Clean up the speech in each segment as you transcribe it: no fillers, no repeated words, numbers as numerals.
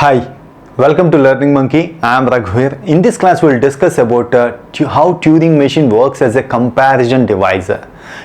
Hi, welcome to Learning Monkey. I am Raghuveer. In this class, we will discuss about how Turing Machine works as a comparison device.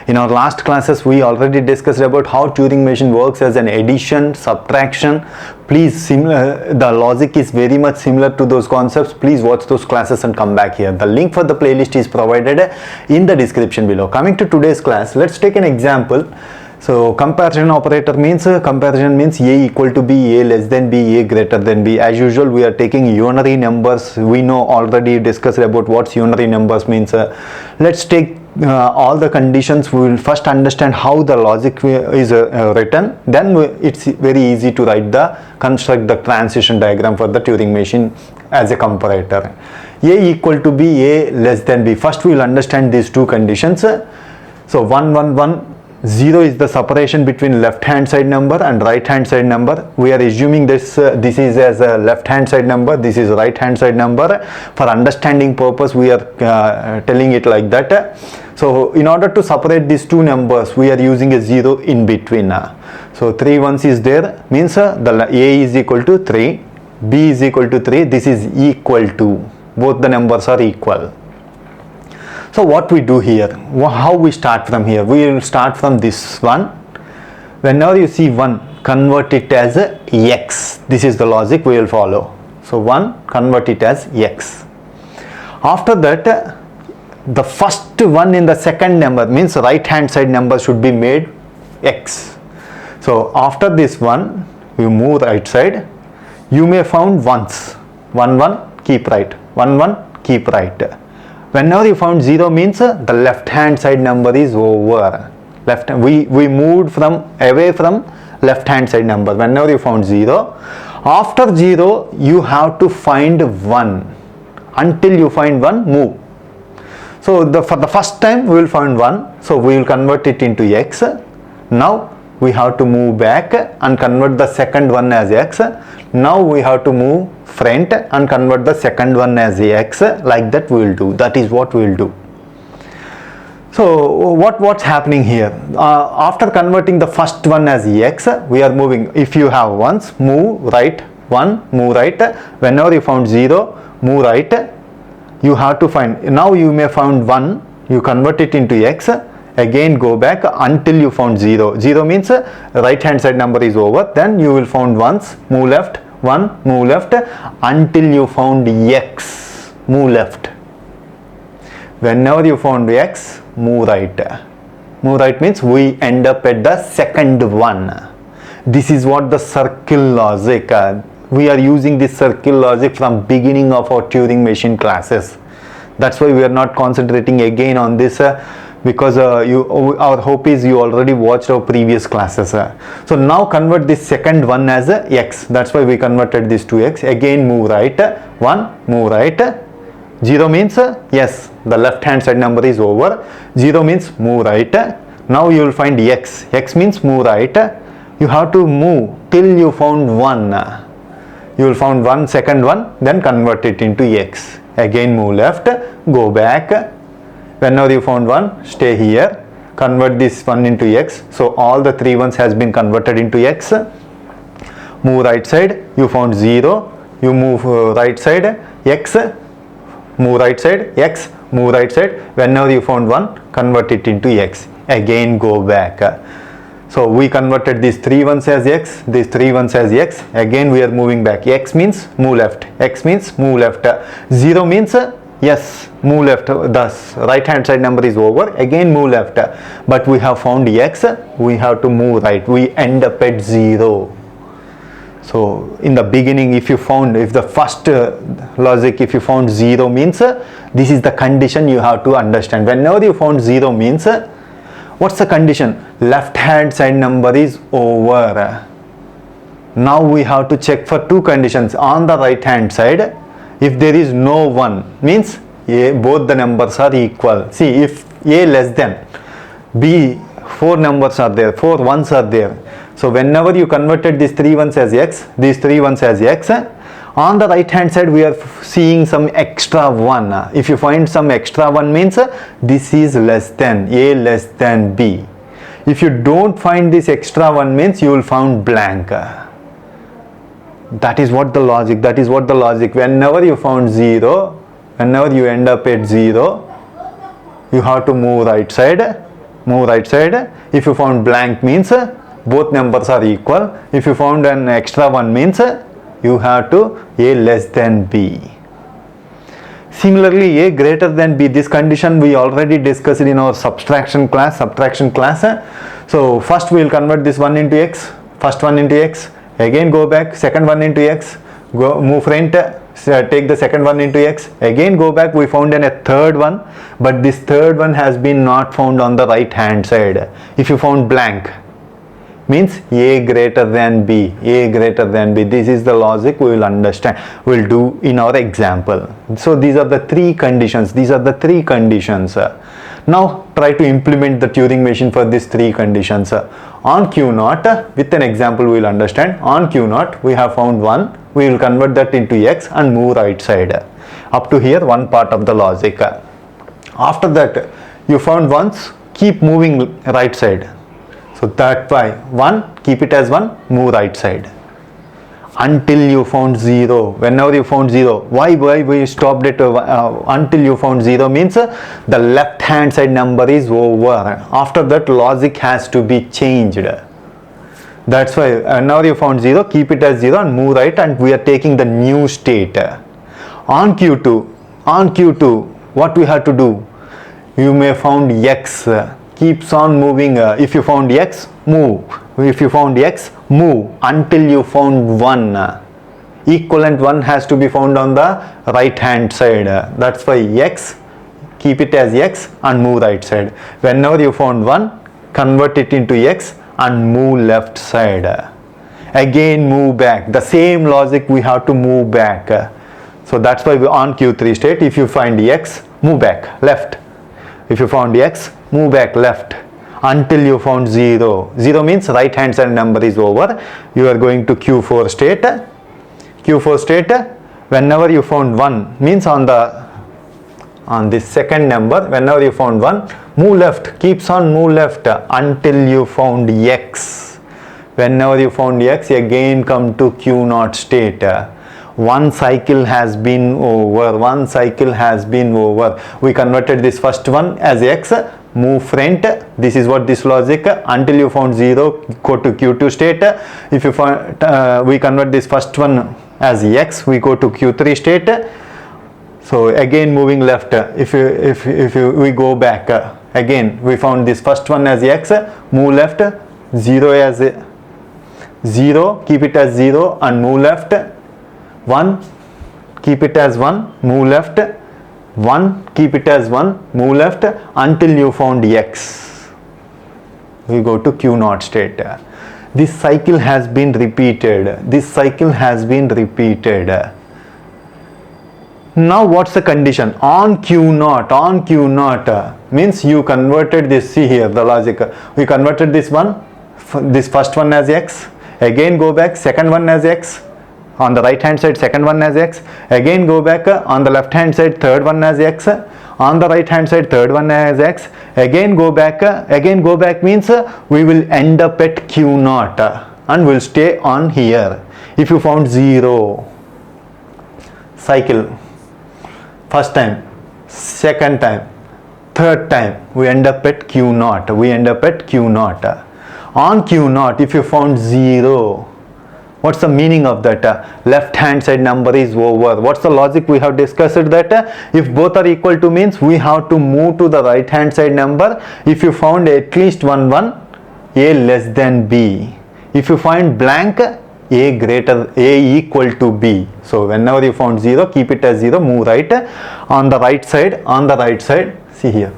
In our last classes, we already discussed about how Turing Machine works as an addition, subtraction. Please, the logic is very much similar to those concepts. Please watch those classes and come back here. The link for the playlist is provided in the description below. Coming to today's class, let's take an example. So comparison operator means comparison means A equal to B, A less than B, A greater than B. As usual, we are taking unary numbers. We know already discussed about what unary numbers means. Let's take all the conditions. We will first understand how the logic is written. Then it's very easy to construct the transition diagram for the Turing machine as a comparator. A equal to B, A less than B. First we will understand these two conditions. So 1, 1, 1. 0 is the separation between left hand side number and right hand side number. We are assuming this is as a left hand side number, this is right hand side number. For understanding purpose, we are telling it like that. So in order to separate these two numbers, we are using a 0 in between. So 3 ones is there, means the A is equal to 3, B is equal to 3, this is equal to, both the numbers are equal. So what we do here, how we start from here, we will start from this one. Whenever you see 1, convert it as x. This is the logic we will follow. So 1, convert it as x. After that, the first one in the second number means right hand side number should be made x. So after this one, you move right side. You may found ones. 1, 1, keep right. 1, 1, keep right. Whenever you found 0 means the left hand side number is over. We moved away from left hand side number. Whenever you found 0, after 0 you have to find 1. Until you find 1, move. So for the first time we will find 1. So we will convert it into x. Now we have to move back and convert the second one as x. Now we have to move front and convert the second one as x. Like that we will do. That is what we will do. So what's happening here? After converting the first one as x, we are moving. If you have ones, move right. 1, move right. Whenever you found 0, move right. You have to find. Now you may found 1. You convert it into x. Again go back until you found 0. 0 means right hand side number is over. Then you will found ones, move left, 1, move left until you found x, move left. Whenever you found x, move right. Move right means we end up at the second one. This is what the circle logic. We are using this circle logic from beginning of our Turing machine classes. That's why we are not concentrating again on this. Because our hope is you already watched our previous classes. So now convert this second one as x. That's why we converted this to x. Again move right. 1, move right. 0 means yes, the left hand side number is over. 0 means move right. Now you will find x. X means move right. You have to move till you found 1. You will found 1, second one, then convert it into x. Again move left, go back. Whenever you found 1, stay here, convert this one into x. So all the 3 ones has been converted into x. Move right side, you found 0, you move right side, x, move right side, x, move right side. Whenever you found 1, convert it into x. Again go back. So we converted these 3 ones as x, these 3 ones as x. Again we are moving back. X means move left, x means move left. 0 means yes, move left. Thus right hand side number is over. Again move left. But we have found x, we have to move right. We end up at 0. So in the beginning, if the first logic, if you found 0 means this is the condition you have to understand. Whenever you found 0 means what's the condition? Left hand side number is over. Now we have to check for 2 conditions. On the right hand side, if there is no 1 means both the numbers are equal. See, if A less than B, 4 numbers are there, 4 ones are there. So whenever you converted these 3 ones as x, these 3 ones as x, on the right hand side we are seeing some extra 1. If you find some extra 1 means this is less than, A less than B. If you don't find this extra 1 means you will found blank. That is what the logic, whenever you found 0, whenever you end up at 0, you have to move right side. If you found blank means both numbers are equal. If you found an extra one means you have to a less than b. Similarly, a greater than b, this condition we already discussed in our subtraction class. So first we will convert this 1 into x, first one into x, again go back, second one into x, go move front, take the second one into x, again go back, we found a third one, but this third one has been not found on the right hand side. If you found blank means a greater than b, this is the logic we will understand, we will do in our example. So these are the three conditions, Now try to implement the Turing machine for these three conditions. On Q0, with an example we will understand. On Q0 we have found 1, we will convert that into x and move right side. Up to here one part of the logic. After that you found once, keep moving right side. So that why 1, keep it as 1, move right side. Until you found 0, whenever you found 0, why we stopped it until you found 0 means the left hand side number is over. After that logic has to be changed. That's why now you found 0, keep it as 0 and move right, and we are taking the new state. On Q2 what we have to do, you may found x, keeps on moving. If you found x, move. If you found x, move until you found 1. Equivalent 1 has to be found on the right hand side. That's why x, keep it as x and move right side. Whenever you found 1, convert it into x and move left side. Again move back. The same logic we have to move back. So that's why we on Q3 state, if you find x, move back left. If you found x, move back left until you found 0. 0 means right hand side number is over. You are going to Q4 state. Whenever you found 1 means on this second number, whenever you found 1, move left, keeps on move left until you found x. Whenever you found x, again come to Q0 state. One cycle has been over. We converted this first one as x, move front. This is what this logic. Until you found 0, go to Q2 state. If you find we convert this first one as x, we go to Q3 state. So again moving left. If we go back, again we found this first one as x, move left, 0 as 0, keep it as 0 and move left. 1, keep it as 1, move left. 1, keep it as 1, move left until you found x. We go to Q0 state. This cycle has been repeated. Now what's the condition? On Q0 means you converted this, see here the logic. We converted this first one as x. Again go back, second one as x. On the right hand side, second one as x. Again go back, on the left hand side, third one as x. On the right hand side, third one as x. Again go back means we will end up at Q0 and we'll stay on here. If you found 0, cycle, first time, second time, third time, we end up at Q0. On Q0, if you found 0, what's the meaning of that? Left hand side number is over. What's the logic we have discussed? That if both are equal to means we have to move to the right hand side number. If you found at least one, a less than b. If you find blank, a equal to b. So whenever you found 0, keep it as 0, move right. On the right side, see here.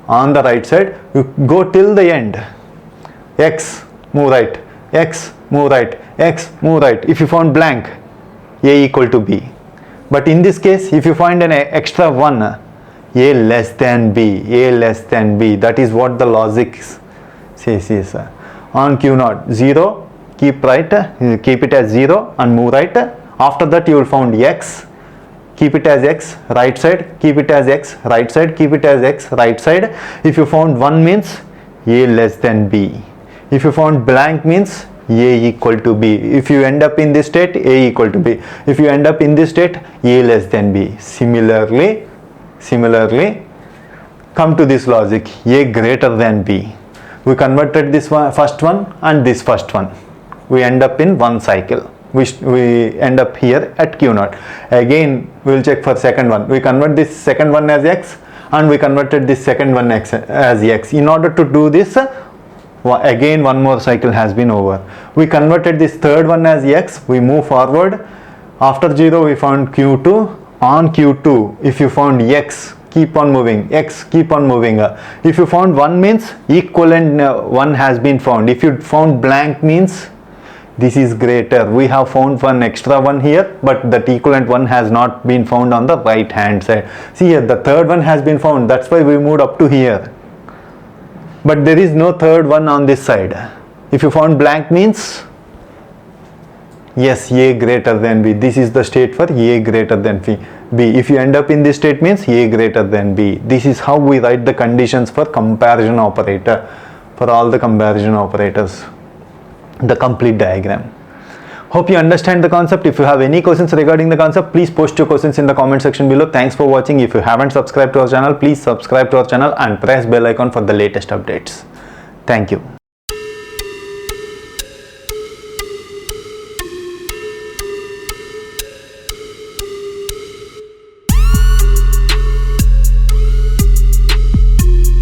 On the right side, you go till the end. X, move right. X, move right. X, move right. If you found blank, a equal to b. But in this case, if you find an extra 1, a less than b. That is what the logic says. On Q0, 0, keep it as 0 and move right. After that you will found x, keep it as x, right side, keep it as x, right side, keep it as x, right side. If you found 1 means a less than b. If you found blank means A equal to B. If you end up in this state, A equal to B. If you end up in this state, A less than B. Similarly, come to this logic, A greater than B. We converted this one, first one and this first one. We end up in one cycle. We end up here at Q0. Again, we will check for second one. We convert this second one as X and we converted this second one as X. In order to do this, again one more cycle has been over. We converted this third one as X. We move forward. After 0, we found Q2. On Q2, if you found X, keep on moving, X keep on moving. If you found 1 means equivalent 1 has been found. If you found blank means this is greater. We have found one extra one here, but that equivalent one has not been found on the right hand side. See here, the third one has been found. That's why we moved up to here. But there is no third one on this side. If you found blank means yes, A greater than B. This is the state for A greater than B. If you end up in this state means A greater than B. This is how we write the conditions for comparison operator, for all the comparison operators, the complete diagram. Hope you understand the concept. If you have any questions regarding the concept, please post your questions in the comment section below. Thanks for watching. If you haven't subscribed to our channel, please subscribe to our channel and press bell icon for the latest updates. Thank you.